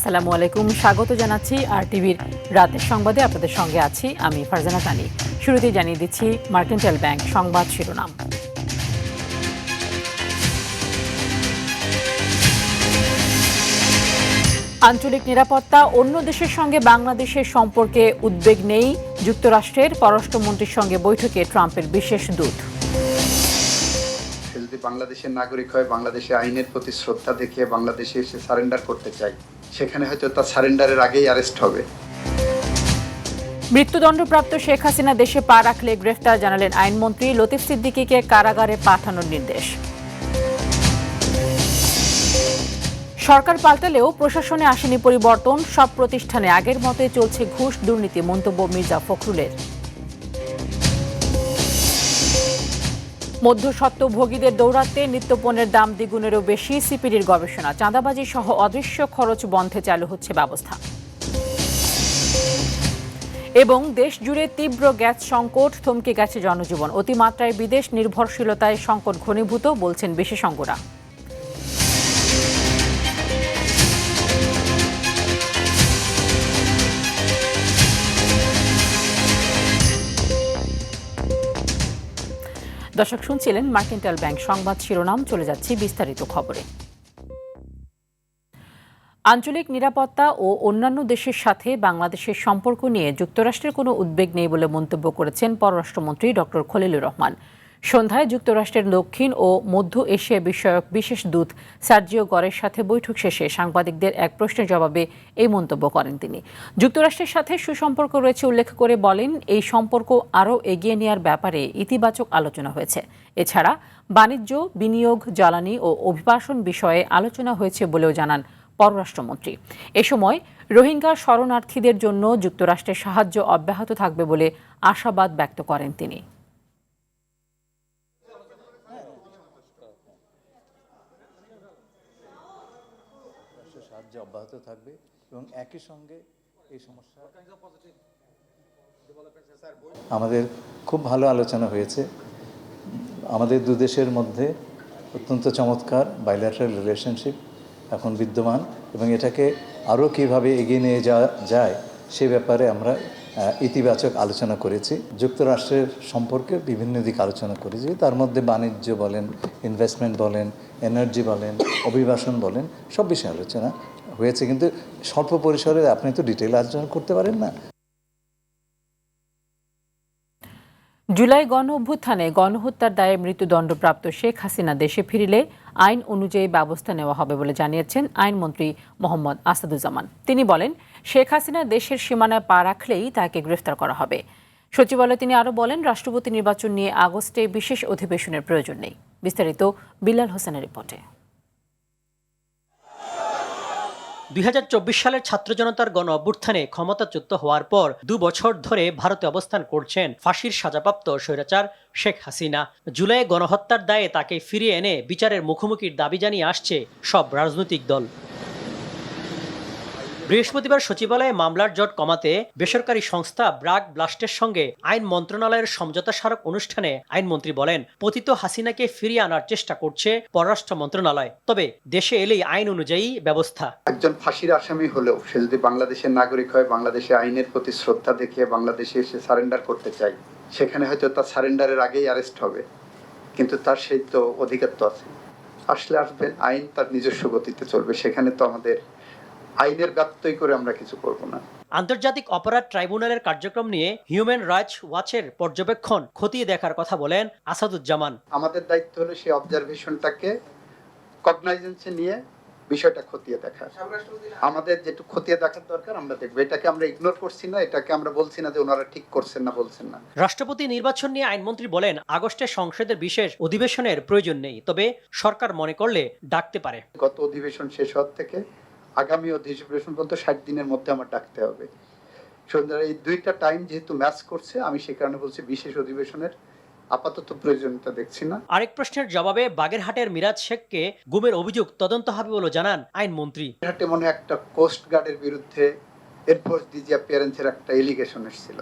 আসসালামু আলাইকুম, স্বাগত জানাচ্ছি আর টিভির রাতের সংবাদে আপনাদের সঙ্গে আছি আমি ফারজানা তানি। শুরুতেই জানিয়ে দিচ্ছি মার্কেন্টাইল ব্যাংক সংবাদ শিরোনাম। আঞ্চলিক নিরাপত্তা, অন্য দেশের সঙ্গে বাংলাদেশের সম্পর্কে উদ্বেগ নেই। যুক্তরাষ্ট্রের পররাষ্ট্রমন্ত্রীর সঙ্গে বৈঠকে ট্রাম্পের বিশেষ দূত। যদি বাংলাদেশের নাগরিক হয়, বাংলাদেশে আইনের প্রতি শ্রদ্ধা দেখিয়ে বাংলাদেশে এসে সারেন্ডার করতে চায়, সেখানে হয়তো তার সারেন্ডারের আগেই অ্যারেস্ট হবে। মৃত্যুদণ্ডপ্রাপ্ত শেখ হাসিনা দেশে পা রাখলে গ্রেফতার, জানালেন আইনমন্ত্রী। লতিফ সিদ্দিকীকে কারাগারে পাঠানোর নির্দেশ। সরকার পাল্টালেও প্রশাসনে আসেনি পরিবর্তন, সব প্রতিষ্ঠানে আগের মতোই চলছে ঘুষ দুর্নীতি, মন্তব্য মির্জা ফখরুলের। মধ্যস্বত্বভোগীদের দৌড়াতে নিত্যপণ্যের দাম দ্বিগুণেরও বেশি, সিপিডির গবেষণা। চাঁদাবাজি সহ অদৃশ্য খরচ বন্ধে চালু হচ্ছে ব্যবস্থা। এবং দেশ জুড়ে তীব্র গ্যাস সংকট, থমকে গেছে জনজীবন। অতিমাত্রায় বিদেশ নির্ভরশীলতায় সংকট ঘনীভূত, বলছেন বিশেষজ্ঞরা। দর্শক, শুনছিলেন মার্কেন্টাইল ব্যাংক সংবাদ শিরোনাম। চলে যাচ্ছি বিস্তারিত খবরে। আঞ্চলিক নিরাপত্তা ও অন্যান্য দেশের সাথে বাংলাদেশের সম্পর্ক নিয়ে যুক্তরাষ্ট্রের কোনো উদ্বেগ নেই বলে মন্তব্য করেছেন পররাষ্ট্রমন্ত্রী ডক্টর খলিলুর রহমান। সন্ধ্যায় যুক্তরাষ্ট্রের দক্ষিণ ও মধ্য এশিয়া বিষয়ক বিশেষ দূত সার্জিও গরের সাথে বৈঠক শেষে সাংবাদিকদের এক প্রশ্নের জবাবে এই মন্তব্য করেন তিনি। যুক্তরাষ্ট্রের সাথে সুসম্পর্ক রয়েছে উল্লেখ করে বলেন, এই সম্পর্ক আরও এগিয়ে নেওয়ার ব্যাপারে ইতিবাচক আলোচনা হয়েছে। এছাড়া বাণিজ্য, বিনিয়োগ, জ্বালানি ও অভিবাসন বিষয়ে আলোচনা হয়েছে বলেও জানান পররাষ্ট্রমন্ত্রী। এ সময় রোহিঙ্গা শরণার্থীদের জন্য যুক্তরাষ্ট্রের সাহায্য অব্যাহত থাকবে বলে আশাবাদ ব্যক্ত করেন তিনি। সাহায্য অব্যাহত থাকবে এবং একই সঙ্গে এই সমস্যা আমাদের খুব ভালো আলোচনা হয়েছে। আমাদের দু দেশের মধ্যে অত্যন্ত চমৎকার বাইল্যাটারাল রিলেশনশিপ এখন বিদ্যমান এবং এটাকে আরও কীভাবে এগিয়ে নিয়ে যাওয়া যায় সে ব্যাপারে আমরা ইতিবাচক আলোচনা করেছি। যুক্তরাষ্ট্রের সম্পর্কে বিভিন্ন দিক আলোচনা করেছি, তার মধ্যে বাণিজ্য বলেন, ইনভেস্টমেন্ট বলেন, এনার্জি বলেন, অভিবাসন বলেন, সব বিষয়ে আলোচনা হয়েছে। কিন্তু স্বল্প পরিসরে আপনি তো ডিটেইল আলোচনা করতে পারেন না। জুলাই গণ অভ্যুত্থানে গণহত্যার দায়ে মৃত্যুদণ্ডপ্রাপ্ত শেখ হাসিনা দেশে ফিরলে আইন অনুযায়ী ব্যবস্থা নেওয়া হবে বলে জানিয়েছেন আইনমন্ত্রী মোহাম্মদ আসাদুজ্জামান। তিনি বলেন, শেখ হাসিনা দেশের সীমানায় পা রাখলেই তাকে গ্রেফতার করা হবে। সচিবালয়ে তিনি আরও বলেন, রাষ্ট্রপতি নির্বাচন নিয়ে আগস্টে বিশেষ অধিবেশনের প্রয়োজন নেই। বিস্তারিত বিল্লাল হোসেনের রিপোর্টে। 2024 সালের ছাত্র জনতার গণ অভ্যুত্থানে ক্ষমতাচ্যুত হওয়ার পর 2 বছর ধরে ভারতে অবস্থান করছেন ফাঁসির সাজাপ্রাপ্ত স্বৈরাচার শেখ হাসিনা। জুলাই গণহত্যার দায়ে তাকে ফিরিয়ে এনে বিচারের মুখোমুখির দাবি জানিয়ে আসছে সব রাজনৈতিক দল। বৃহস্পতিবার সচিবালয়ে মামলার জট কমাতে বেসরকারি সংস্থা ব্রাক ব্লাস্টের সঙ্গে আইন মন্ত্রণালয়ের সমঝোতা স্মারক অনুষ্ঠানে আইনমন্ত্রী বলেন, পতিত হাসিনাকে ফিরিয়ে আনার চেষ্টা করছে পররাষ্ট্র মন্ত্রণালয়, তবে দেশে এলেই আইন অনুযায়ী ব্যবস্থা। একজন ফাঁসির আসামি হলেও সে যদি বাংলাদেশের নাগরিক হয়, বাংলাদেশে আইনের প্রতি শ্রদ্ধা দেখিয়ে বাংলাদেশে এসে সারেন্ডার করতে চায়, সেখানে হয়তো তার সারেন্ডারের আগেই অ্যারেস্ট হবে। কিন্তু তার সেই তো অধিকার তো আছে, আসলে আসবেন, আইন তার নিজস্ব গতিতে চলবে, সেখানে তো আমাদের আইনের ব্যত্যয় করে আমরা কিছু করব না। আন্তর্জাতিক অপরাধ ট্রাইব্যুনালের কার্যক্রম নিয়ে হিউম্যান রাইটস ওয়াচের পর্যবেক্ষণ খতিয়ে দেখার কথা বলেন আসাদুজ্জামান। আমাদের দায়িত্ব হলো সেই অবজারভেশনটাকে কগনাইজেন্সে নিয়ে বিষয়টা খতিয়ে দেখা। আমাদের যেটু খতিয়ে দেখার দরকার আমরা দেখবো। এটাকে আমরা ইগনোর করছি না, এটাকে আমরা বলছি না যে ওনারা ঠিক করছেন না, বলছেন না। রাষ্ট্রপতি নির্বাচন নিয়ে আইনমন্ত্রী বলেন, আগস্টে সংসদের বিশেষ অধিবেশনের প্রয়োজন নেই, তবে সরকার মনে করলে ডাকতে পারে। গত অধিবেশন শেষ হওয়ার থেকে আগামী অধিবেশন পর্যন্ত 60 দিনের মধ্যে আমার ডাকতে হবে। সন্ধ্যার এই দুইটা টাইম যেহেতু ম্যাচ করছে, আমি সে কারণে বলছি বিশেষ অধিবেশনের আপাতত প্রয়োজনীয়তা দেখছি না। আরেক প্রশ্নের জবাবে বাগেরহাটের মিরাজ শেখকে গুমের অভিযোগ তদন্ত হবে বলে জানান আইনমন্ত্রী। বাগেরহাটে মনে একটা কোস্ট গার্ডের বিরুদ্ধে এয়ারফোর্স ডিজি অ্যাপিয়ারেন্সের একটা এলিগেশন এসেছিল,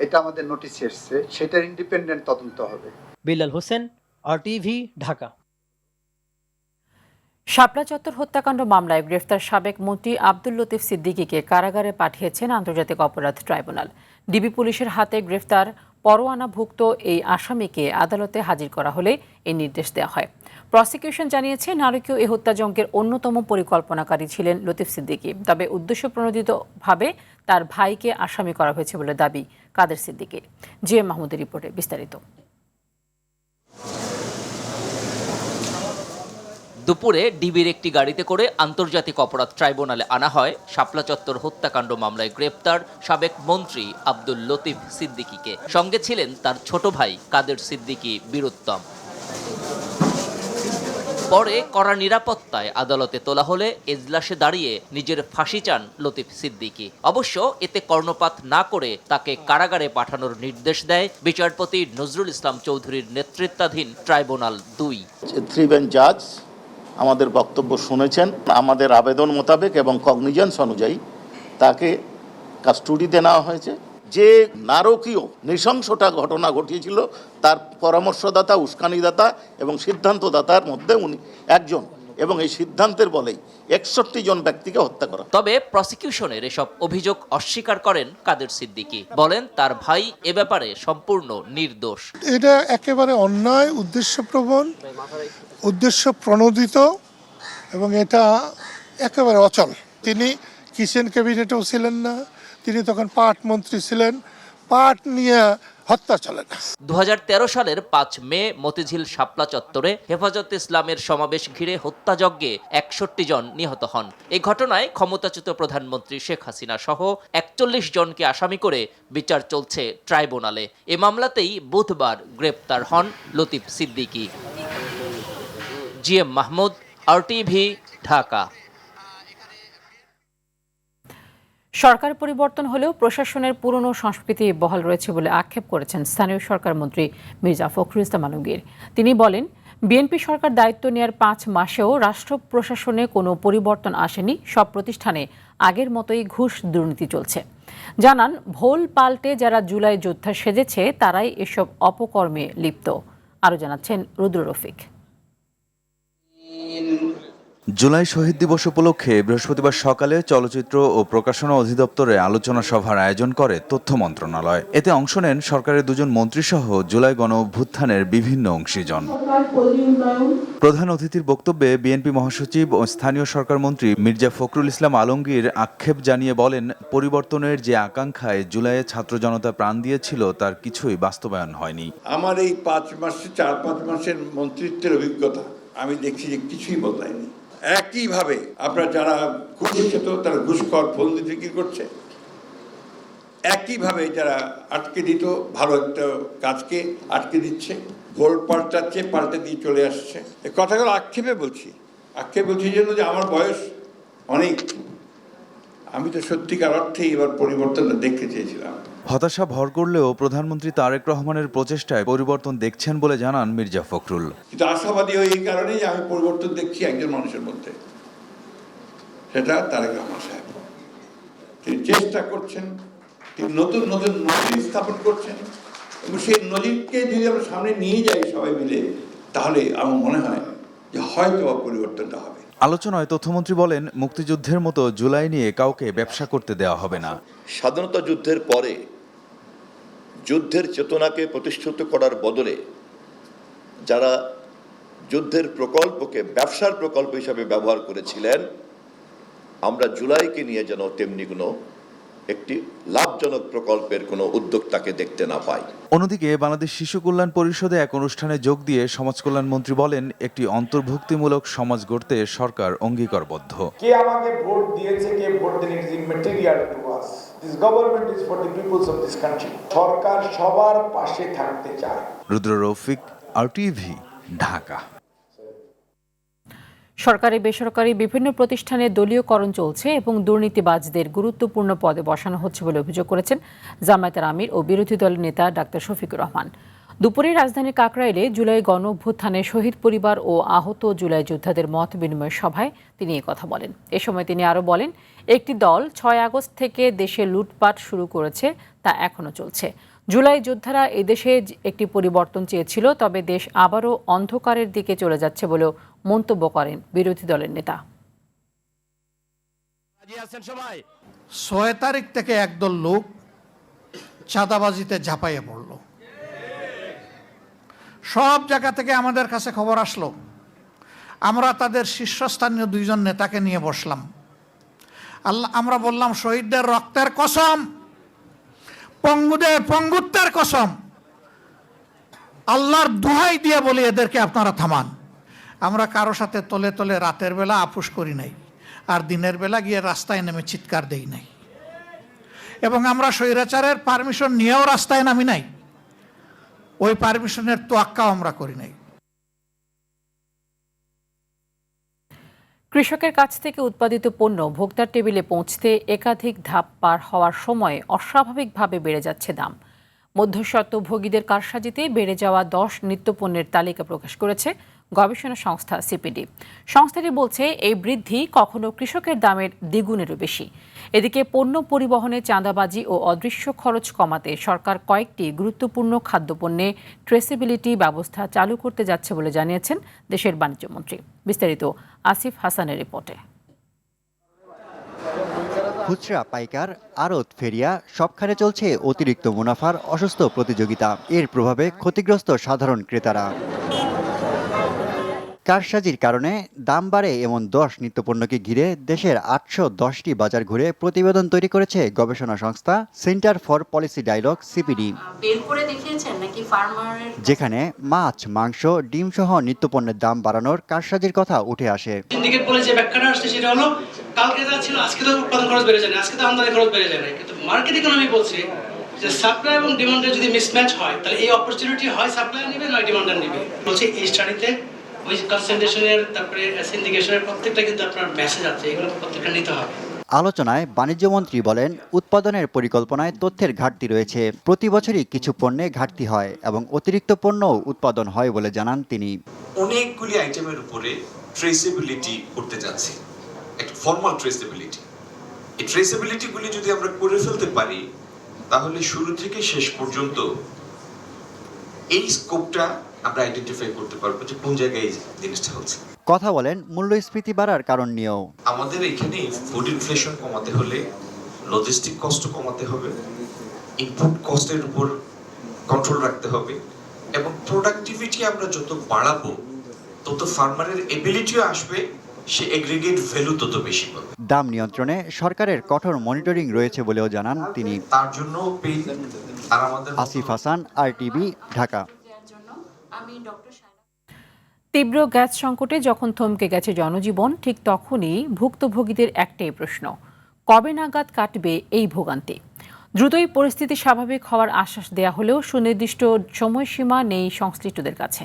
এটা আমাদের নোটিশে এসেছে, সেটার ইন্ডিপেন্ডেন্ট তদন্ত হবে। বিল্লাল হোসেন, RTV, ঢাকা। শাপলা চত্বর হত্যাকাণ্ড মামলায় গ্রেফতার সাবেক মন্ত্রী আব্দুল লতিফ সিদ্দিকীকে কারাগারে পাঠিয়েছেন আন্তর্জাতিক অপরাধ ট্রাইব্যুনাল। ডিবি পুলিশের হাতে গ্রেফতার পরোয়ানাভুক্ত এই আসামিকে আদালতে হাজির করা হলে এই নির্দেশ দেওয়া হয়। প্রসিকিউশন জানিয়েছে, নারকীয় এই হত্যাযজ্ঞের অন্যতম পরিকল্পনাকারী ছিলেন লতিফ সিদ্দিকী। তবে উদ্দেশ্যপ্রণোদিতভাবে তার ভাইকে আসামি করা হয়েছে বলে দাবি কাদের সিদ্দিকীর। জিএম মাহমুদের রিপোর্টে বিস্তারিত। দুপুরে ডিবির একটি গাড়িতে করে আন্তর্জাতিক অপরাধ ট্রাইব্যুনালে আনা হয় শাপলা চত্বর হত্যাকাণ্ড মামলায় গ্রেপ্তার সাবেক মন্ত্রী আব্দুল লতিফ সিদ্দিকীকে। সঙ্গে ছিলেন তার ছোট ভাই কাদের সিদ্দিকী বীরুত্তম। পরে কড়া নিরাপত্তায় আদালতে তোলা হলে এজলাসে দাঁড়িয়ে নিজের ফাঁসি চান লতিফ সিদ্দিকী। অবশ্য এতে কর্ণপাত না করে তাকে কারাগারে পাঠানোর নির্দেশ দেয় বিচারপতি নজরুল ইসলাম চৌধুরীর নেতৃত্বাধীন ট্রাইব্যুনাল ২। 3 বেঞ্চ জাজ আমাদের বক্তব্য শুনেছেন। আমাদের আবেদন মোতাবেক এবং কগনিজেন্স অনুযায়ী তাকে কাস্টডিতে নেওয়া হয়েছে। যে নারকীয় নৃশংসটা ঘটনা ঘটিয়েছিল তার পরামর্শদাতা, উস্কানিদাতা এবং সিদ্ধান্তদাতার মধ্যে উনি একজন, এবং এই সিদ্ধান্তের বলেই 61 জন ব্যক্তিকে হত্যা করা। তবে প্রসিকিউশনের এসব অভিযোগ অস্বীকার করেন কাদের সিদ্দিকী। বলেন তার ভাই এ ব্যাপারে সম্পূর্ণ নির্দোষ। এটা একেবারে অন্যায়, উদ্দেশ্যপ্রবণ, উদ্দেশ্য প্রণোদিত এবং এটা একেবারে অচল। তিনি কিচেন ক্যাবিনেটেও ছিলেন না, তিনি তখন পাট মন্ত্রী ছিলেন। পাট নিয়ে হত্যা চলে না। 2013 সালের 5 মে মতিঝিল শাপলা চত্বরে হেফাজতে ইসলামের সমাবেশ ঘিরে হত্যাযজ্ঞে 61 জন নিহত হন। এই ঘটনায় ক্ষমতাচ্যুত প্রধানমন্ত্রী শেখ হাসিনা সহ 41 জনকে আসামি করে বিচার চলছে ট্রাইব্যুনালে। এ মামলাতেই বুধবার গ্রেপ্তার হন লতিফ সিদ্দিকী। GM Mahmud, RTV, Dhaka. সরকার পরিবর্তন হলেও প্রশাসনের পুরনো সংস্কৃতি বহাল রয়েছে বলে আক্ষেপ করেছেন স্থানীয় সরকার মন্ত্রী মির্জা ফখরুল ইসলাম আলমগীর। তিনি বলেন, বিএনপি সরকার দায়িত্ব নেওয়ার 5 মাসেও রাষ্ট্র প্রশাসনে কোনো পরিবর্তন আসেনি। সব প্রতিষ্ঠানে আগের মতোই ঘুষ দুর্নীতি চলছে। জানান, ভোল পাল্টে যারা জুলাই যোদ্ধা সেজেছে তারাই এসব অপকর্মে লিপ্ত। আরও জানাচ্ছেন রুদ্র রফিক। জুলাই শহীদ দিবস উপলক্ষে বৃহস্পতিবার সকালে চলচ্চিত্র ও প্রকাশনা অধিদপ্তরে আলোচনা সভার আয়োজন করে তথ্য মন্ত্রণালয়। এতে অংশ নেন সরকারের 2 জন মন্ত্রীসহ জুলাই গণ অভ্যুত্থানের বিভিন্ন অংশীজন। প্রধান অতিথির বক্তব্যে বিএনপি মহাসচিব ও স্থানীয় সরকার মন্ত্রী মির্জা ফখরুল ইসলাম আলমগীর আক্ষেপ জানিয়ে বলেন, পরিবর্তনের যে আকাঙ্ক্ষায় জুলাইয়ে ছাত্র জনতা প্রাণ দিয়েছিল তার কিছুই বাস্তবায়ন হয়নি। আমার এই 4-5 মাসের মন্ত্রিত্বের অভিজ্ঞতা আমি দেখছি যে কিছুই বদলায়নি। একইভাবে আপনারা যারা ঘুষ খেত তারা ঘুষখোর ফন্দি বিক্রি করছে। একইভাবে যারা আটকে দিত ভালো একটা কাজকে আটকে দিচ্ছে, ভোল পাল্টাচ্ছে, পাল্টে দিয়ে চলে আসছে। এই কথাগুলো আক্ষেপে বলছি জন্য যে আমার বয়স অনেক, আমি তো সত্যিকার অর্থেই এবার পরিবর্তনটা দেখতে চেয়েছিলাম। হতাশা ভর করলেও প্রধানমন্ত্রী তারেক রহমানের প্রচেষ্টায় পরিবর্তন দেখছেন বলে জানান মির্জা ফখরুল। কিন্তু আশাবাদী হয়ে এই কারণেই যে আমি পরিবর্তন দেখছি একজন মানুষের মধ্যে, সেটা তারেক রহমান সাহেব। তিনি চেষ্টা করছেন, তিনি নতুন নজির স্থাপন করছেন, এবং সেই নজিরকে যদি আমরা সামনে নিয়ে যাই সবাই মিলে, তাহলে আমার মনে হয় যে হয়তো পরিবর্তনটা হবে। আলোচনায় তথ্যমন্ত্রী বলেন, মুক্তিযুদ্ধের মতো জুলাই নিয়ে কাউকে ব্যবসা করতে দেওয়া হবে না। স্বাধীনতা যুদ্ধের পরে যুদ্ধের চেতনাকে প্রতিষ্ঠিত করার বদলে যারা যুদ্ধের প্রকল্পকে ব্যবসার প্রকল্প হিসাবে ব্যবহার করেছিলেন, আমরা জুলাইকে নিয়ে যেন তেমনি কোনো একটি লাভজনক প্রকল্পের কোনো উদ্যোক্তাকে দেখতে না পাই। অন্যদিকে বাংলাদেশ শিশু কল্যাণ পরিষদে এক অনুষ্ঠানে যোগ দিয়ে সমাজ কল্যাণ মন্ত্রী বলেন, একটি অন্তর্ভুক্তিমূলক সমাজ গড়তে সরকার অঙ্গীকারবদ্ধ। কে আমাকে ভোট দিয়েছে, কে ভোট দেন, it is immaterial to us. This government is for the peoples of this country. সরকার সবার পাশে থাকতে চায়। রুদ্র রফিক, আরটিভি, ঢাকা। সরকারি বেসরকারি বিভিন্ন প্রতিষ্ঠানে দলীয়করণ চলছে এবং দুর্নীতিবাজদের গুরুত্বপূর্ণ পদে বসানো হচ্ছে বলে অভিযোগ করেছেন জামায়াতের আমির ও বিরোধী দলের নেতা ডাক্তার শফিকুর রহমান। দুপুরে রাজধানীর কাকরাইলে জুলাই গণ অভ্যুত্থানে শহীদ পরিবার ও আহত জুলাই যোদ্ধাদের মত বিনিময় সভায় তিনি এই কথা বলেন। এ সময় তিনি আরও বলেন, একটি দল 6 আগস্ট থেকে দেশে লুটপাট শুরু করেছে, তা এখনও চলছে। জুলাই যোদ্ধারা এদেশে একটি পরিবর্তন চেয়েছিল, তবে দেশ আবারও অন্ধকারের দিকে চলে যাচ্ছে বলেও মন্তব্য করেন বিরোধী দলের নেতা। 6 তারিখ থেকে একদল লোক চাঁদাবাজিতে ঝাঁপাইয়ে পড়ল। সব জায়গা থেকে আমাদের কাছে খবর আসলো। আমরা তাদের শীর্ষস্থানীয় 2 জন নেতাকে নিয়ে বসলাম। আমরা বললাম, শহীদদের রক্তের কসম, পঙ্গুদের পঙ্গুত্বের কসম, আল্লাহর দোহাই দিয়ে বলি এদেরকে আপনারা থামান। আমরা কারো সাথে তলে তলে রাতের বেলা আপোষ করি নাই, আর দিনের বেলা গিয়ে রাস্তায় নেমে চিৎকার দেই নাই, এবং আমরা স্বৈরাচারের পারমিশন নিয়েও রাস্তায় নামি নাই। ওই পারমিশনের তোয়াক্কাও আমরা করি নাই। কৃষকের কাছ থেকে উৎপাদিত পণ্য ভোক্তার টেবিলে পৌঁছতে একাধিক ধাপ পার হওয়ার সময় অস্বাভাবিকভাবে বেড়ে যাচ্ছে দাম। মধ্যস্বত্বভোগীদের কারসাজিতে বেড়ে যাওয়া 10 নিত্যপণ্যের তালিকা প্রকাশ করেছে গবেষণা সংস্থা সিপিডি। সংস্থাটি বলছে, এই বৃদ্ধি কখনো কৃষকের দামের দ্বিগুণেরও বেশি। এদিকে পণ্য পরিবহনে চাঁদাবাজি ও অদৃশ্য খরচ কমাতে সরকার কয়েকটি গুরুত্বপূর্ণ খাদ্যপণ্যে ট্রেসেবিলিটি ব্যবস্থা চালু করতে যাচ্ছে বলে জানিয়েছেন দেশের বাণিজ্যমন্ত্রী। বিস্তারিত আসিফ হাসানের রিপোর্টে। খুচরা, পাইকার, আড়ত, ফেরিয়া সবখানে চলছে অতিরিক্ত মুনাফার অসুস্থ প্রতিযোগিতা। এর প্রভাবে ক্ষতিগ্রস্ত সাধারণ ক্রেতারা। কারসাজির কারণে দাম বাড়ে এমন 10 নিত্যপণ্যকে ঘিরে দেশের 810টি বাজার ঘুরে প্রতিবেদন তৈরি করেছে গবেষণা সংস্থা centre for policy dialogue C P D. যেখানে মাছ, মাংস, ডিম সহ নিত্যপণ্যের দাম বাড়ানোর কারসাজির কথা উঠে আসে। সিন্ডিকেট বলে যে ব্যাখ্যাটা আসছে সেটা হলো, কালকে যা ছিল আজকে তো উৎপাদন খরচ বেড়ে যায় না, আজকে তো আমদানি খরচ বেড়ে যায় না। কিন্তু মার্কেট ইকোনমি বলছে যে সাপ্লাই এবং ডিমান্ডের যদি মিসম্যাচ হয়, তাহলে এই অপরচুনিটি হয় সাপ্লাই নেবে নয় ডিমান্ডার নেবে। বলছে এই স্টাডিতে ওই কনসেন্ট্রেশনের, তারপরে সিন্ডিকেশনের প্রত্যেকটা কিন্তু আপনার মেসেজ আছে, এগুলো প্রত্যেকটা নিতে হবে। আলোচনায় বাণিজ্যমন্ত্রী বলেন, উৎপাদনের পরিকল্পনায় তথ্যের ঘাটতি রয়েছে। প্রতি বছরই কিছু পণ্যে ঘাটতি হয় এবং অতিরিক্ত পণ্য উৎপাদন হয় বলে জানান তিনি। অনেকগুলি আইটেমের উপরে ট্রেসেবিলিটি করতে যাচ্ছি, একটা ফর্মাল ট্রেসেবিলিটি। এই ট্রেসেবিলিটিগুলি যদি আমরা করে ফেলতে পারি, তাহলে শুরু থেকে শেষ পর্যন্ত এই স্কোপটা আমরা আইডেন্টিফাই করতে পারবো যে কোন জায়গায় এই জিনিসটা হচ্ছে। কথা বলেন মূল্যস্ফীতি বাড়ার কারণ নিয়েও। আমাদের এখানে ফুড ইনফ্লেশন কমাতে হলে লজিস্টিক কস্ট কমাতে হবে, ইনপুট কস্টের উপর কন্ট্রোল রাখতে হবে, এবং প্রোডাক্টিভিটি আমরা যত বাড়াবো তত ফার্মারের এবিলিটিও আসবে, সে এগ্রিগেট ভ্যালু তত বেশি পাবে। দাম নিয়ন্ত্রণে সরকারের কঠোর মনিটরিং রয়েছে বলেও জানান তিনি। তার জন্য আর আমাদের আসিফ হাসান, আরটিভি, ঢাকা। তীব্র গ্যাস সংকটে যখন থমকে গেছে জনজীবন, ঠিক তখনই ভুক্তভোগীদের একটাই প্রশ্ন, কবে নাগাদ কাটবে এই ভোগান্তি? দ্রুতই পরিস্থিতি স্বাভাবিক হওয়ার আশ্বাস দেয়া হলেও সুনির্দিষ্ট সময়সীমা নেই সংশ্লিষ্টদের কাছে।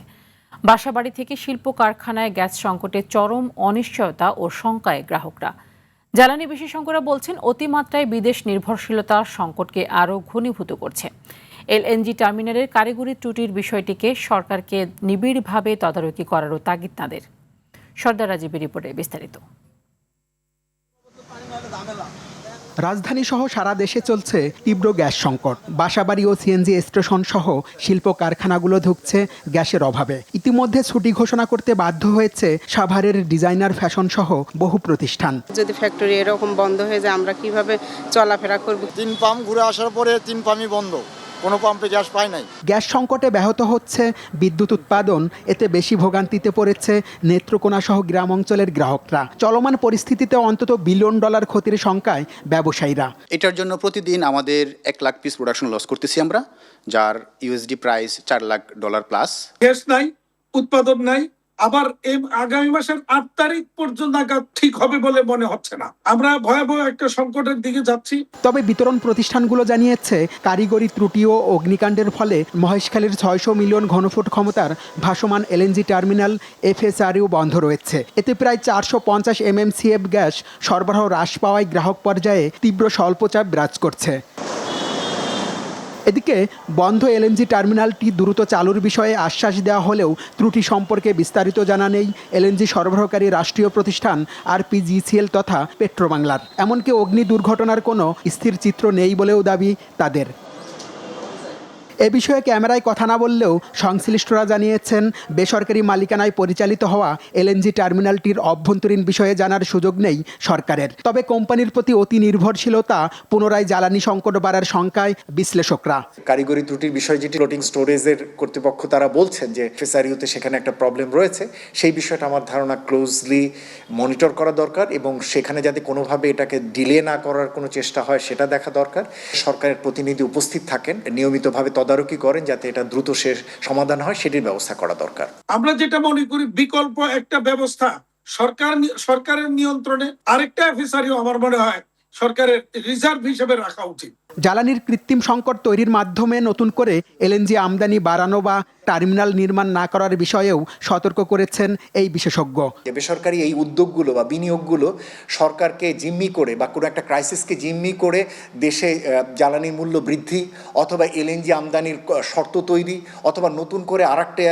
বাসাবাড়ি থেকে শিল্প কারখানায় গ্যাস সংকটে চরম অনিশ্চয়তা ও শঙ্কায় গ্রাহকরা। জ্বালানি বিশেষজ্ঞরা বলছেন, অতিমাত্রায় বিদেশ নির্ভরশীলতা সংকটকে আরও ঘনীভূত করছে। এলএনজি টার্মিনালের কারিগরি ত্রুটির বিষয়টিকে সরকারকে নিবিড়ভাবে তদারকি করারও তাগিদ তাঁদের। সর্দার রাজীবের রিপোর্টে বিস্তারিত। রাজধানী সহ সারা দেশে চলছে তীব্র গ্যাস সংকট। বাসাবাড়ি ও সিএনজি স্টেশন সহ শিল্প কারখানাগুলো ধুঁকছে গ্যাসের অভাবে। ইতিমধ্যে ছুটি ঘোষণা করতে বাধ্য হয়েছে সাভারের ডিজাইনার ফ্যাশন সহ বহু প্রতিষ্ঠান। যদি ফ্যাক্টরি এরকম বন্ধ হয়ে যায়, আমরা কিভাবে চলাফেরা করব? 3 পাম্প ঘুরে আসার পরে 3 পাম্পই বন্ধ, কোনো পাম্পে গ্যাস পায় নাই। গ্যাস সংকটে ব্যাহত হচ্ছে বিদ্যুৎ উৎপাদন। এতে বেশি ভোগান্তিতে পড়েছে নেত্রকোনা সহ গ্রাম অঞ্চলের গ্রাহকরা। চলমান পরিস্থিতিতে অন্তত $1 বিলিয়ন ক্ষতির শঙ্কায় ব্যবসায়ীরা। এটার জন্য প্রতিদিন আমাদের 1 লাখ পিস প্রোডাকশন লস করতেছি আমরা, যার USD price $4 lakh plus. Gas নাই, উৎপাদন নাই, আবার আগামী মাসের 8 তারিখ পর্যন্ত ঠিক হবে বলে মনে হচ্ছে না। আমরা ভয়াবহ একটা সংকটের দিকে যাচ্ছি। তবে বিতরণ প্রতিষ্ঠানগুলো জানিয়েছে, কারিগরি ত্রুটি ও অগ্নিকাণ্ডের ফলে মহেশখালীর 600 মিলিয়ন ঘনফুট ক্ষমতার ভাসমান এলএনজি টার্মিনাল এফএসআরইউ বন্ধ রয়েছে। এতে প্রায় 450 MMCF গ্যাস সরবরাহ হ্রাস পাওয়ায় গ্রাহক পর্যায়ে তীব্র স্বল্পচাপ বিরাজ করছে। এদিকে বন্ধ এলএনজি টার্মিনালটি দ্রুত চালুর বিষয়ে আশ্বাস দেওয়া হলেও ত্রুটি সম্পর্কে বিস্তারিত জানা নেই এলএনজি সরবরাহকারী রাষ্ট্রীয় প্রতিষ্ঠান আরপিজিসিএল তথা পেট্রোবাংলার। এমনকি অগ্নি দুর্ঘটনার কোনো স্থির চিত্র নেই বলেও দাবি তাদের। এ বিষয়ে ক্যামেরায় কথা না বললেও সংশ্লিষ্টরা জানিয়েছেন বেসরকারি মালিকানায় পরিচালিত হওয়া এলএনজি টার্মিনালটির অভ্যন্তরীণ বিষয়ে জানার সুযোগ নেই সরকারের। তবে কোম্পানির প্রতি অতি নির্ভরশীলতা পুনরায় জ্বালানি সংকট বাড়ার শঙ্কায় বিশ্লেষকরা। কারিগরি ত্রুটির বিষয় যেটি ফ্লোটিং স্টোরেজের কর্তৃপক্ষ তারা বলছেন যে এফএসআরইউতে সেখানে একটা প্রবলেম রয়েছে, সেই বিষয়টা আমার ধারণা ক্লোজলি মনিটর করা দরকার এবং সেখানে যাতে কোনোভাবে এটাকে ডিলে না করার কোনো চেষ্টা হয় সেটা দেখা দরকার। সরকারের প্রতিনিধি উপস্থিত থাকেন, নিয়মিতভাবে তদারকি করেন যাতে এটা দ্রুত সমাধান হয়, সেটির ব্যবস্থা করা দরকার। আমরা যেটা মনে করি বিকল্প একটা ব্যবস্থা সরকারের নিয়ন্ত্রণে আরেকটা এফএসআরইউ আমার মনে হয় সরকারের রিজার্ভ হিসেবে রাখা উচিত। জ্বালানির কৃত্রিম সংকট তৈরির মাধ্যমে নতুন করে এলএনজি আমদানি বাড়ানো বা টার্মিনাল নির্মাণ না করার বিষয়েও সতর্ক করেছেন এই বিশেষজ্ঞ। বেসরকারি এই উদ্যোগগুলো বা বিনিয়োগগুলো সরকারকে জিম্মি করে বা কোনো একটা ক্রাইসিসকে জিম্মি করে দেশে জ্বালানির মূল্য বৃদ্ধি অথবা এলএনজি আমদানির শর্ত তৈরি অথবা নতুন করে আরেকটা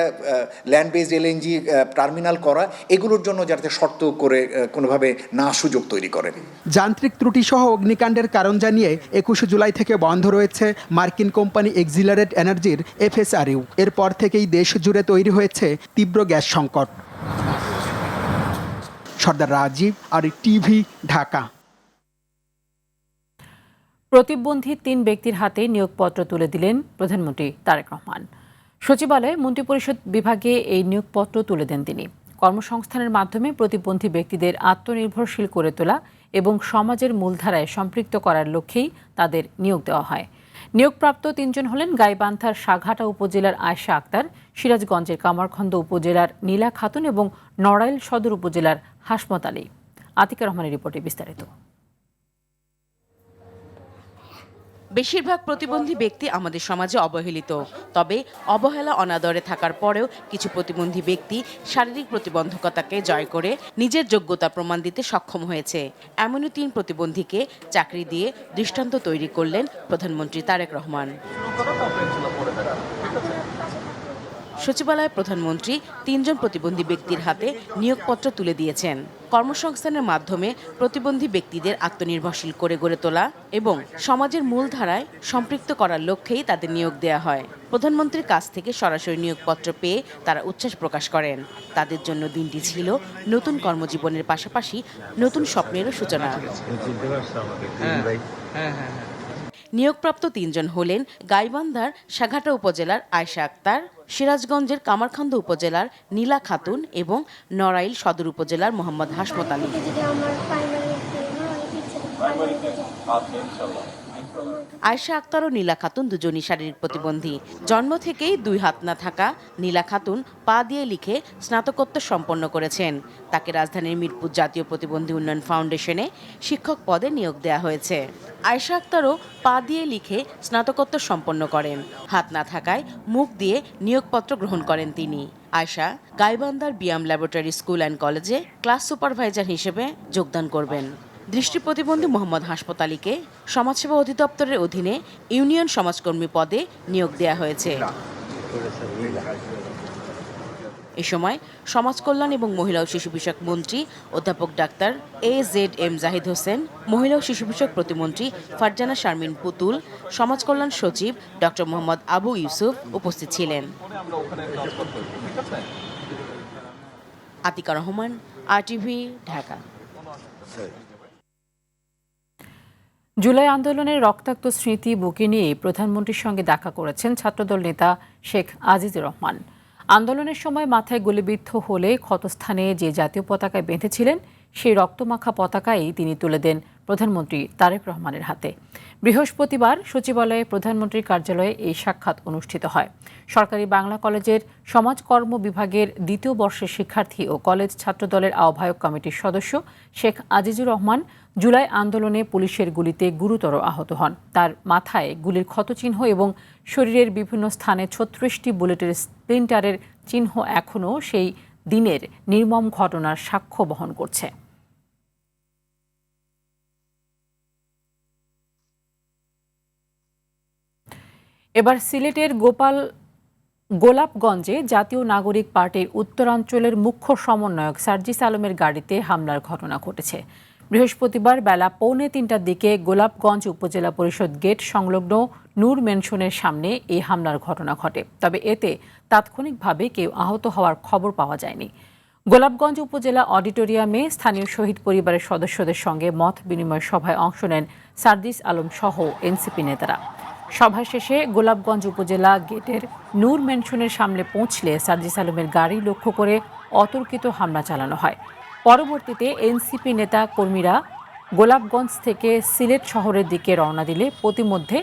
ল্যান্ড বেসড এলএনজি টার্মিনাল করা, এগুলোর জন্য যাতে শর্ত করে কোনোভাবে না সুযোগ তৈরি করেন। যান্ত্রিক ত্রুটি সহ অগ্নিকাণ্ডের কারণ জানিয়ে 21 জুলাই থেকে বন্ধ রয়েছে মার্কিন কোম্পানি এক্সিলারেট এনার্জির এফএসআরইউ। এরপর থেকেই দেশ জুড়ে তৈরি হয়েছে তীব্র গ্যাস সংকট। সর্দার রাজীব, আর টিভি, ঢাকা। প্রতিবন্ধী 3 ব্যক্তির হাতে নিয়োগপত্র তুলে দিলেন প্রধানমন্ত্রী তারেক রহমান। সচিবালয়ে মন্ত্রিপরিষদ বিভাগে এই নিয়োগপত্র তুলে দেন তিনি। কর্মসংস্থানের মাধ্যমে প্রতিবন্ধী ব্যক্তিদের আত্মনির্ভরশীল করে তোলা এবং সমাজের মূলধারায় সম্পৃক্ত করার লক্ষ্যেই তাদের নিয়োগ দেওয়া হয়। নিয়োগপ্রাপ্ত 3 জন হলেন গাইবান্ধার সাঘাটা উপজেলার আয়েশা আক্তার, সিরাজগঞ্জের কামারখন্দ উপজেলার নীলা খাতুন এবং নড়াইল সদর উপজেলার হাসমত আলী। আতিকা রহমানের রিপোর্টে বিস্তারিত। বেশিরভাগ প্রতিবন্ধী ব্যক্তি আমাদের সমাজে অবহেলিত। তবে অবহেলা অনাদরে থাকার পরেও কিছু প্রতিবন্ধী ব্যক্তি শারীরিক প্রতিবন্ধকতাকে জয় করে নিজের যোগ্যতা প্রমাণ দিতে সক্ষম হয়েছে। এমনই 3 প্রতিবন্ধীকে চাকরি দিয়ে দৃষ্টান্ত তৈরি করলেন প্রধানমন্ত্রী তারেক রহমান। সচিবালয়ে প্রধানমন্ত্রী 3 জন প্রতিবন্ধী ব্যক্তির হাতে নিয়োগপত্র তুলে দিয়েছেন। কর্মসংস্থানের মাধ্যমে প্রতিবন্ধী ব্যক্তিদের আত্মনির্ভরশীল করে গড়ে তোলা এবং সমাজের মূলধারায় সম্পৃক্ত করার লক্ষ্যেই তাদের নিয়োগ দেওয়া হয়। প্রধানমন্ত্রীর কাছ থেকে সরাসরি নিয়োগপত্র পেয়ে তারা উচ্ছ্বাস প্রকাশ করেন। তাদের জন্য দিনটি ছিল নতুন কর্মজীবনের পাশাপাশি নতুন স্বপ্নেরও সূচনা। নিয়োগপ্রাপ্ত 3 জন হলেন গাইবান্ধার সাঘাটা উপজেলার আয়েশা আক্তার, সিরাজগঞ্জের কামারখন্দ উপজেলার নীলা খাতুন এবং নড়াইল সদর উপজেলার মোহাম্মদ হাসমত আলী। আয়েশা আক্তার ও নীলা খাতুন দুজনই শারীরিক প্রতিবন্ধী। জন্ম থেকেই 2 হাত না থাকা নীলা খাতুন পা দিয়ে লিখে স্নাতকোত্তর সম্পন্ন করেছেন। তাকে রাজধানীর মিরপুর জাতীয় প্রতিবন্ধী উন্নয়ন ফাউন্ডেশনে শিক্ষক পদে নিয়োগ দেওয়া হয়েছে। আয়েশা আক্তারও পা দিয়ে লিখে স্নাতকোত্তর সম্পন্ন করেন। হাত না থাকায় মুখ দিয়ে নিয়োগপত্র গ্রহণ করেন তিনি। আয়েশা গাইবান্ধার বিয়াম ল্যাবরেটরি স্কুল অ্যান্ড কলেজে ক্লাস সুপারভাইজার হিসেবে যোগদান করবেন। দৃষ্টি প্রতিবন্ধী মোহাম্মদ হাসমত আলীকে সমাজসেবা অধিদপ্তরের অধীনে ইউনিয়ন সমাজকর্মী পদে নিয়োগ দেওয়া হয়েছে। এ সময় সমাজ কল্যাণ এবং মহিলা ও শিশু বিষয়ক মন্ত্রী অধ্যাপক ডাক্তার AZM জাহিদ হোসেন, মহিলা ও শিশু বিষয়ক প্রতিমন্ত্রী ফারজানা শারমিন পুতুল, সমাজ কল্যাণ সচিব ডক্টর মোহাম্মদ আবু ইউসুফ উপস্থিত ছিলেন। আতিকা রহমান, RTV, ঢাকা। জুলাই আন্দোলনের রক্তাক্ত স্মৃতি বুকে নিয়ে প্রধানমন্ত্রীর সঙ্গে দেখা করেছেন ছাত্রদল নেতা শেখ আজিজুর রহমান। আন্দোলনের সময় মাথায় গুলিবিদ্ধ হলে ক্ষতস্থানে যে জাতীয় পতাকায় বেঁধেছিলেন সেই রক্তমাখা পতাকাই তিনি তুলে দেন প্রধানমন্ত্রী তারেক রহমানের হাতে। বৃহস্পতিবার সচিবালয়ে প্রধানমন্ত্রীর কার্যালয়ে এই সাক্ষাৎ অনুষ্ঠিত হয়। সরকারি বাংলা কলেজের সমাজকর্ম বিভাগের 2য় বর্ষের শিক্ষার্থী ও কলেজ ছাত্রদলের আহ্বায়ক কমিটির সদস্য শেখ আজিজুর রহমান জুলাই আন্দোলনে পুলিশের গুলিতে গুরুতর আহত হন। তার মাথায় গুলির ক্ষতচিহ্ন এবং শরীরের বিভিন্ন স্থানে 36টি বুলেটের স্প্লিন্টারের চিহ্ন এখনও সেই দিনের নির্মম ঘটনার সাক্ষ্য বহন করছে। এবার সিলেটের গোলাপগঞ্জে জাতীয় নাগরিক পার্টির উত্তরাঞ্চলের মুখ্য সমন্বয়ক সার্জিস আলমের গাড়িতে হামলার ঘটনা ঘটেছে। বৃহস্পতিবার বেলা 2:45টার দিকে গোলাপগঞ্জ উপজেলা পরিষদ গেট সংলগ্ন নূর মেনশনের সামনে এই হামলার ঘটনা ঘটে। তবে এতে তাৎক্ষণিকভাবে কেউ আহত হওয়ার খবর পাওয়া যায়নি। গোলাপগঞ্জ উপজেলা অডিটোরিয়ামে স্থানীয় শহীদ পরিবারের সদস্যদের সঙ্গে মত বিনিময় সভায় অংশ নেন সার্জিস আলম সহ এনসিপি নেতারা। সভা শেষে গোলাপগঞ্জ উপজেলা গেটের নূর মেনশনের সামনে পৌঁছলে সার্জিস আলমের গাড়ি লক্ষ্য করে অতর্কিত হামলা চালানো হয়। পরবর্তীতে এনসিপি নেতা কর্মীরা গোলাপগঞ্জ থেকে সিলেট শহরের দিকে রওনা দিলে পথিমধ্যে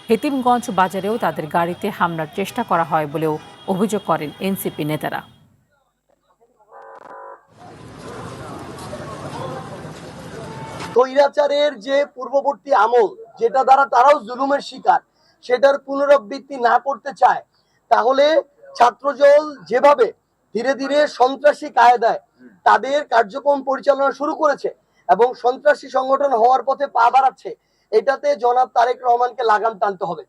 হেতিমগঞ্জ বাজারেও তাদের গাড়িতে হামলার চেষ্টা করা হয় বলেও অভিযোগ করেন এনসিপি নেতারা। স্বৈরাচারের যে পূর্ববর্তী আমল, যেটা দ্বারা তারাও জুলুমের শিকার, সেটার পুনরাবৃত্তি না করতে চায়, তাহলে ছাত্রদল যেভাবে ধীরে ধীরে সন্ত্রাসী কায়দায় তাদের কার্যক্রম পরিচালনা শুরু করেছে এবং সন্ত্রাসী সংগঠন হওয়ার পথে পা বাড়াচ্ছে, এটাতে জনাব তারেক রহমানকে লাগাম টানতে হবে।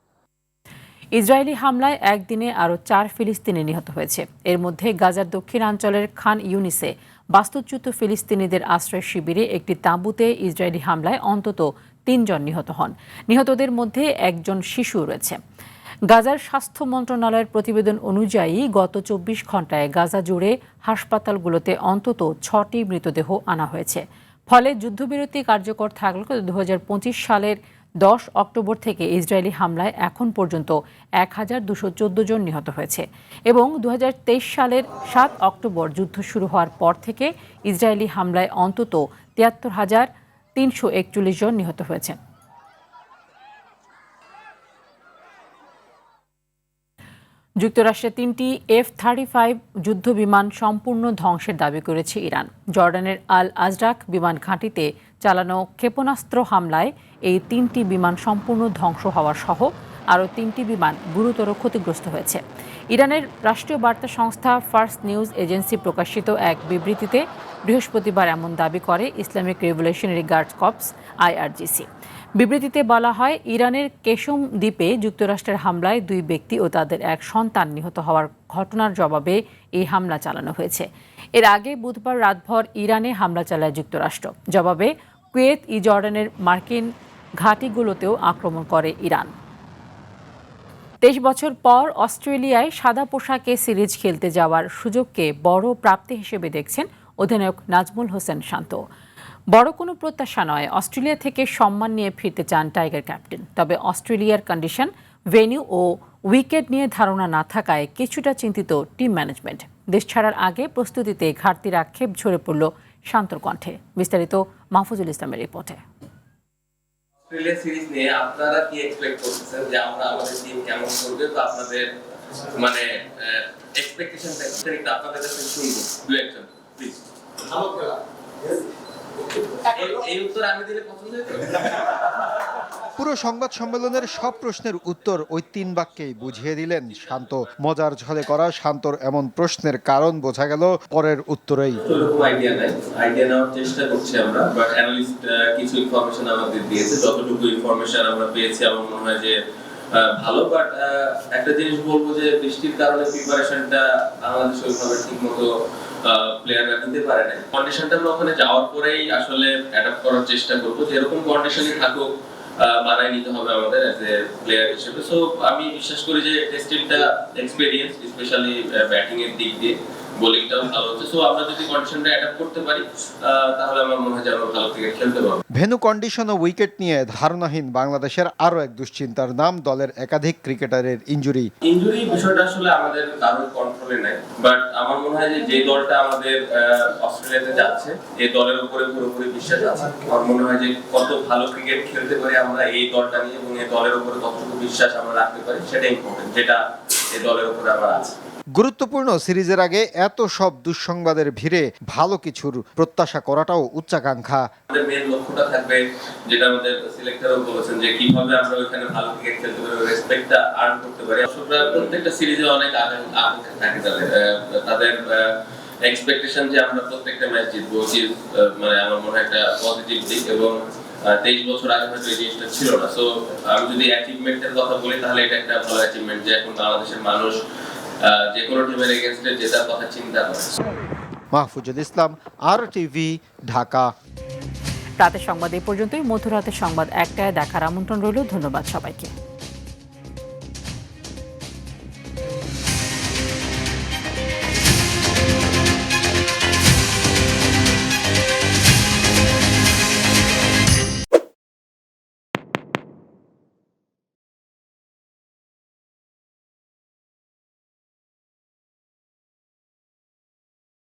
ইসরায়েলি হামলায় একদিনে আরও 4 ফিলিস্তিনি নিহত হয়েছে। এর মধ্যে গাজার দক্ষিণাঞ্চলের খান ইউনিসে বাস্তুচ্যুত ফিলিস্তিনিদের আশ্রয় শিবিরে একটি তাঁবুতে ইসরায়েলি হামলায় অন্তত 3 জন নিহত হন। নিহতদের মধ্যে একজন শিশু রয়েছে। গাজার স্বাস্থ্য মন্ত্রণালয়ের প্রতিবেদন অনুযায়ী গত 24 ঘন্টায় গাজা জুড়ে হাসপাতালগুলোতে অন্তত 6টি মৃতদেহ আনা হয়েছে। ফলে যুদ্ধবিরতি কার্যকর থাকলেও 2025 সালের 10 অক্টোবর থেকে ইসরায়েলি হামলায় এখন পর্যন্ত 1214 জন নিহত হয়েছে এবং 2023 সালের 7 অক্টোবর যুদ্ধ শুরু হওয়ার পর থেকে ইসরায়েলি হামলায় অন্তত 73,341 জন নিহত হয়েছেন। যুক্তরাষ্ট্রের 3টি F-35 যুদ্ধবিমান সম্পূর্ণ ধ্বংসের দাবি করেছে ইরান। জর্ডানের আল আজরাক বিমান ঘাঁটিতে চালানো ক্ষেপণাস্ত্র হামলায় এই 3টি বিমান সম্পূর্ণ ধ্বংস হওয়া সহ আরও 3টি বিমান গুরুতর ক্ষতিগ্রস্ত হয়েছে। ইরানের রাষ্ট্রীয় বার্তা সংস্থা ফার্স্ট নিউজ এজেন্সি প্রকাশিত এক বিবৃতিতে বৃহস্পতিবার এমন দাবি করে Islamic revolutionary guard corps IRGC। বিবৃতিতে বলা হয়, ইরানের কেশম দ্বীপে যুক্তরাষ্ট্রের হামলায় 2 ব্যক্তি ও তাদের এক সন্তান নিহত হওয়ার ঘটনার জবাবে এই হামলা চালানো হয়েছে। এর আগে বুধবার রাতভর ইরানে হামলা চালায় যুক্তরাষ্ট্র। জবাবে কুয়েত, জর্ডানের মার্কিন ঘাঁটিগুলোতেও আক্রমণ করে ইরান। 23 বছর পর অস্ট্রেলিয়ায় সাদা পোশাকে সিরিজ খেলতে যাওয়ার সুযোগকে বড় প্রাপ্তি হিসেবে দেখছেন অধিনায়ক নাজমুল হোসেন শান্ত। বড় কোনো প্রত্যাশা নয়, অস্ট্রেলিয়া থেকে সম্মান নিয়ে ফিরতে চান টাইগার ক্যাপ্টেন। তবে অস্ট্রেলিয়ার কন্ডিশন, ভেন্যু ও উইকেট নিয়ে ধারণা না থাকায় কিছুটা চিন্তিত টিম ম্যানেজমেন্ট। দেশ ছাড়ার আগে প্রস্তুতিতে ঘাটতির আক্ষেপ ঝরে পড়ল শান্তর কণ্ঠে। বিস্তারিত মাহফুজুল ইসলামের রিপোর্টে। অস্ট্রেলিয়া সিরিজ নিয়ে আপনারা কি এক্সপেক্ট করতেছেন যে আমরা আমাদের টিম কেমন করবে, তো আপনাদের মানে এক্সপেকটেশনটা একটু আপনাদের কাছে শুনবো দু একজন প্লিজ। ভালো খেলা, এই উত্তর আমি দিলে পছন্দ হতো। পুরো সংবাদ সম্মেলনের সব প্রশ্নের উত্তর ওই 3 বাক্যেই বুঝিয়ে দিলেন শান্ত। মজার ছলে করা শান্তর এমন প্রশ্নের কারণ বোঝা গেল পরের উত্তরেই। আইডিয়া নেওয়ার চেষ্টা করছি আমরা, বাট অ্যানালিস্ট কিছু ইনফরমেশন আমাদের দিয়েছে, যতটুকু ইনফরমেশন আমরা পেয়েছি আমার মনে হয় যে ভালো। বাট একটা জিনিস বলবো যে বৃষ্টির কারণে প্রিপারেশনটা বাংলাদেশ ওইভাবে ঠিক মতো প্লেয়াররা নিতে পারে না। কন্ডিশনটা আমরা ওখানে যাওয়ার পরেই আসলে অ্যাডাপ্ট করার চেষ্টা করবো, যেরকম কন্ডিশনই থাকুক বানাই নিতে হবে আমাদের অ্যাজ এ প্লেয়ার হিসেবে। সো আমি বিশ্বাস করি যে টেস্টিংটা এক্সপেরিয়েন্স, স্পেশালি ব্যাটিং এর দিক দিয়ে, বোলিংটাও ভালো হচ্ছে। সো আমরা যদি কন্ডিশনটা অ্যাডাপ্ট করতে পারি তাহলে আমার মনে হয় যে আমরা ভালো ক্রিকেট খেলতে পারবো। ভেন্যু কন্ডিশন ও উইকেট নিয়ে ধারণাহীন বাংলাদেশের আরও এক দুশ্চিন্তার নাম দলের একাধিক ক্রিকেটারের ইনজুরি। ইনজুরি বিষয়টা আসলে আমাদের কারোর কন্ট্রোলে নাই, বাট আমার মনে হয় যে দলটা আমাদের অস্ট্রেলিয়াতে যাচ্ছে এই দলের উপরে পুরোপুরি বিশ্বাস আছে। আমার মনে হয় যে কত ভালো ক্রিকেট খেলতে পারি আমরা এই দলটা নিয়ে এবং এই দলের উপরে কতটুকু বিশ্বাস আমরা রাখতে পারি সেটা ইম্পর্টেন্ট, যেটা এই দলের উপরে আমার আছে। গুরুত্বপূর্ণ সিরিজের আগে এত সব দুঃসংবাদের ভিড়ে ভালো কিছুর প্রত্যাশা করাটাও উচ্চাকাঙ্ক্ষা। আমাদের মেইন লক্ষ্যটা থাকবে, যেটা আমাদের সিলেক্টরও বলেছেন, যে কিভাবে আমরা ওখানে ভালো ক্রিকেট খেলতে পারি, রেসপেক্টটা আর্ন করতে পারি। দর্শকরা প্রত্যেকটা সিরিজে অনেক আকাঙ্ক্ষা থাকে তাদের এক্সপেকটেশন যে আমরা প্রত্যেকটা ম্যাচ জিতবো, মানে আমার মনে হয় একটা পজিটিভ দিক। এবং 23 বছর আগে হয়তো এই জিনিসটা ছিল না। সো আমি যদি অ্যাচিভমেন্টের কথা বলি তাহলে এটা একটা ভালো অ্যাচিভমেন্ট যে এখন বাংলাদেশের মানুষ যে কোনো টিমের এগেইনস্টে জেতার কথা চিন্তা করে। মাহফুজুল ইসলাম, RTV, ঢাকা। রাতের সংবাদ এই পর্যন্তই। মধ্যরাতের সংবাদ 1টায় দেখার আমন্ত্রণ রইল। ধন্যবাদ সবাইকে।